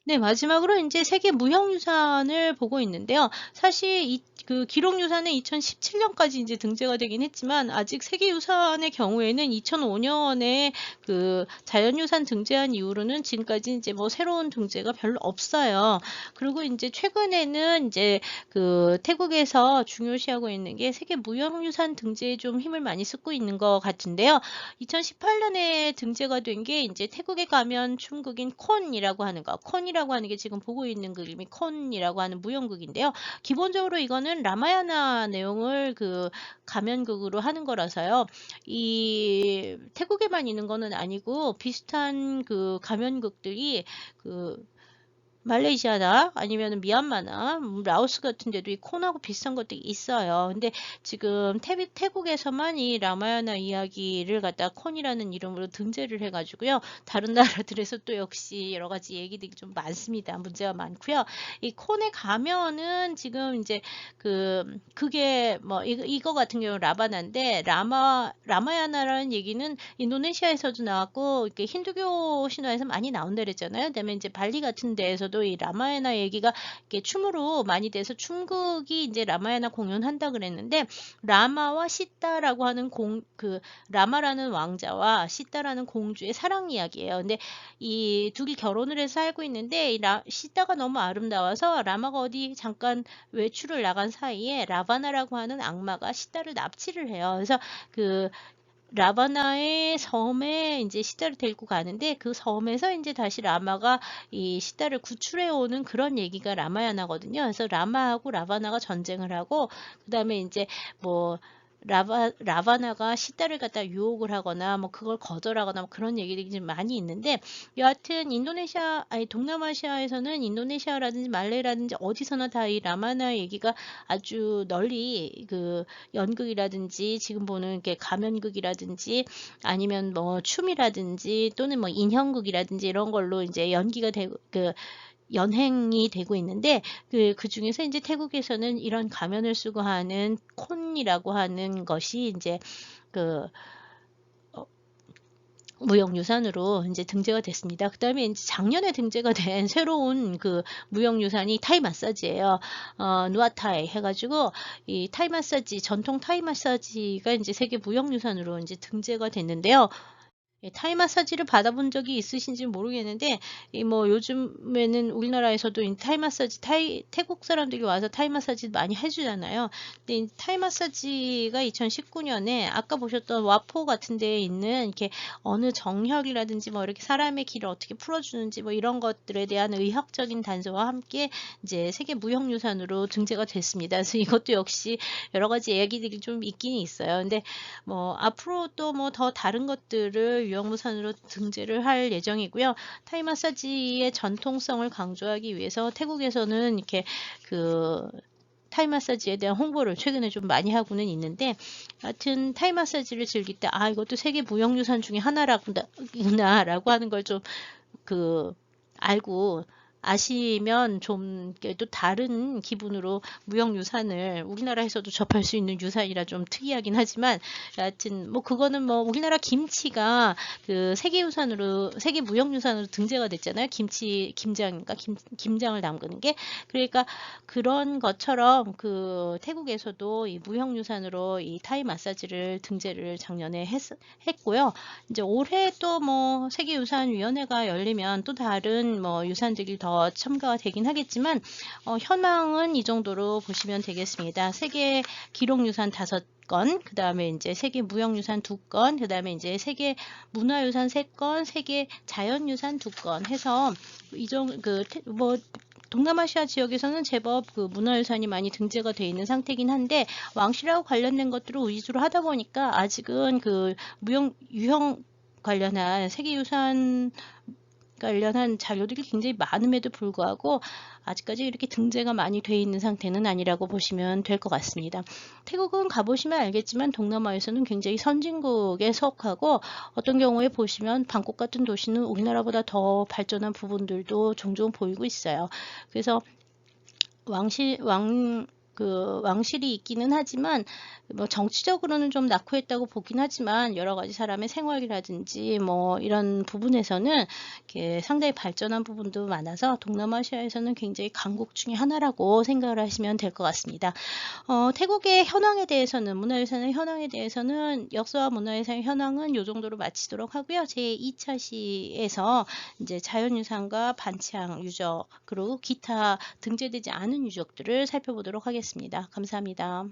S1: 네, 마지막으로 이제 세계 무형유산을 보고 있는데요. 사실 그 기록유산은 2017년까지 이제 등재가 되긴 했지만 아직 세계유산의 경우에는 2005년에 그 자연유산 등재한 이후로는 지금까지 이제 뭐 새로운 등재가 별로 없어요. 그리고 이제 최근에는 이제 그 태국에서 중요시하고 있는 게 세계 무형유산 등재에 좀 힘을 많이 쓰고 있는 것 같은데요. 2018년에 등재가 된 게 이제 태국에 가면 춤극인 콘이라고 하는 거. 콘이라고 하는 게 지금 보고 있는 그림이 콘이라고 하는 무용극인데요. 기본적으로 이거는 라마야나 내용을 그 가면극으로 하는 거라서요. 이 태국에만 있는 거는 아니고 비슷한 그 가면극들이 그 말레이시아나 아니면 미얀마나 라오스 같은 데도 이 콘하고 비슷한 것들이 있어요. 근데 지금 태국에서만 이 라마야나 이야기를 갖다 콘이라는 이름으로 등재를 해가지고요. 다른 나라들에서 또 역시 여러 가지 얘기들이 좀 많습니다. 문제가 많고요. 이 콘에 가면은 지금 이제 그게 뭐 이거 같은 경우 라바나인데 라마야나라는 얘기는 인도네시아에서도 나왔고 이렇게 힌두교 신화에서 많이 나온다 그랬잖아요. 그다음에 이제 발리 같은 데에서도 이 라마야나 얘기가 이렇게 춤으로 많이 돼서 춤극이 이제 라마야나 공연한다 그랬는데 라마와 시따라고 하는 라마라는 왕자와 시따라는 공주의 사랑 이야기예요. 근데 이 둘이 결혼을 해서 살고 있는데 시따가 너무 아름다워서 라마가 어디 잠깐 외출을 나간 사이에 라바나라고 하는 악마가 시따를 납치를 해요. 그래서 그 라바나의 섬에 이제 시다를 데리고 가는데 그 섬에서 이제 다시 라마가 이 시다를 구출해 오는 그런 얘기가 라마야나거든요. 그래서 라마하고 라바나가 전쟁을 하고 그다음에 이제 뭐 라바나가 시다를 갖다 유혹을 하거나 뭐 그걸 거절하거나 뭐 그런 얘기들이 좀 많이 있는데, 여하튼 동남아시아에서는 인도네시아라든지 말레이라든지 어디서나 다 이 라바나 얘기가 아주 널리 그 연극이라든지 지금 보는 이렇게 가면극이라든지 아니면 뭐 춤이라든지 또는 뭐 인형극이라든지 이런 걸로 이제 연기가 되고 연행이 되고 있는데, 그 중에서 이제 태국에서는 이런 가면을 쓰고 하는 콘이라고 하는 것이 이제 그 무형유산으로 이제 등재가 됐습니다. 그 다음에 이제 작년에 등재가 된 새로운 그 무형유산이 타이 마사지예요. 누아타이 해가지고 이 타이 마사지, 전통 타이 마사지가 이제 세계 무형유산으로 이제 등재가 됐는데요. 타이 마사지를 받아본 적이 있으신지 모르겠는데, 이 뭐 요즘에는 우리나라에서도 이 타이 마사지, 태국 사람들이 와서 타이 마사지 많이 해주잖아요. 근데 이 타이 마사지가 2019년에 아까 보셨던 와포 같은 데에 있는 이렇게 어느 정혈이라든지 뭐 이렇게 사람의 기를 어떻게 풀어주는지 뭐 이런 것들에 대한 의학적인 단서와 함께 이제 세계 무형유산으로 등재가 됐습니다. 그래서 이것도 역시 여러 가지 얘기들이 좀 있긴 있어요. 근데 뭐 앞으로 또 뭐 더 다른 것들을 유형무산으로 등재를 할 예정이고요. 타이 마사지의 전통성을 강조하기 위해서 태국에서는 이렇게 그 타이 마사지에 대한 홍보를 최근에 좀 많이 하고는 있는데, 하여튼 타이 마사지를 즐길 때 이것도 세계 무형유산 중에 하나라고 하는 걸 좀 알고 아시면 좀 또 다른 기분으로 무형유산을 우리나라에서도 접할 수 있는 유산이라 좀 특이하긴 하지만, 하여튼 뭐 그거는 뭐 우리나라 김치가 그 세계 무형유산으로 등재가 됐잖아요. 김장인가 김장을 담그는 게. 그러니까 그런 것처럼 그 태국에서도 이 무형유산으로 이 타이 마사지를 등재를 작년에 했고요. 이제 올해 또 뭐 세계유산위원회가 열리면 또 다른 뭐 유산들이 더 첨가가 되긴 하겠지만, 현황은 이 정도로 보시면 되겠습니다. 세계 기록유산 5건, 그 다음에 이제 세계 무형유산 2건, 그 다음에 이제 세계 문화유산 3건, 세계 자연유산 2건 해서 뭐 동남아시아 지역에서는 제법 그 문화유산이 많이 등재가 돼 있는 상태긴 한데, 왕실하고 관련된 것들을 위주로 하다 보니까 아직은 그 유형 관련한 세계유산 관련한 자료들이 굉장히 많음에도 불구하고 아직까지 이렇게 등재가 많이 돼 있는 상태는 아니라고 보시면 될 것 같습니다. 태국은 가보시면 알겠지만 동남아에서는 굉장히 선진국에 속하고, 어떤 경우에 보시면 방콕 같은 도시는 우리나라보다 더 발전한 부분들도 종종 보이고 있어요. 그래서 왕실이 있기는 하지만 뭐 정치적으로는 좀 낙후했다고 보긴 하지만, 여러 가지 사람의 생활이라든지 뭐 이런 부분에서는 이렇게 상당히 발전한 부분도 많아서 동남아시아에서는 굉장히 강국 중에 하나라고 생각을 하시면 될 것 같습니다. 태국의 현황에 대해서는, 문화유산의 현황에 대해서는, 역사와 문화유산의 현황은 이 정도로 마치도록 하고요. 제 2차 시에서 이제 자연유산과 반치항 유적, 그리고 기타 등재되지 않은 유적들을 살펴보도록 하겠습니다. 감사합니다.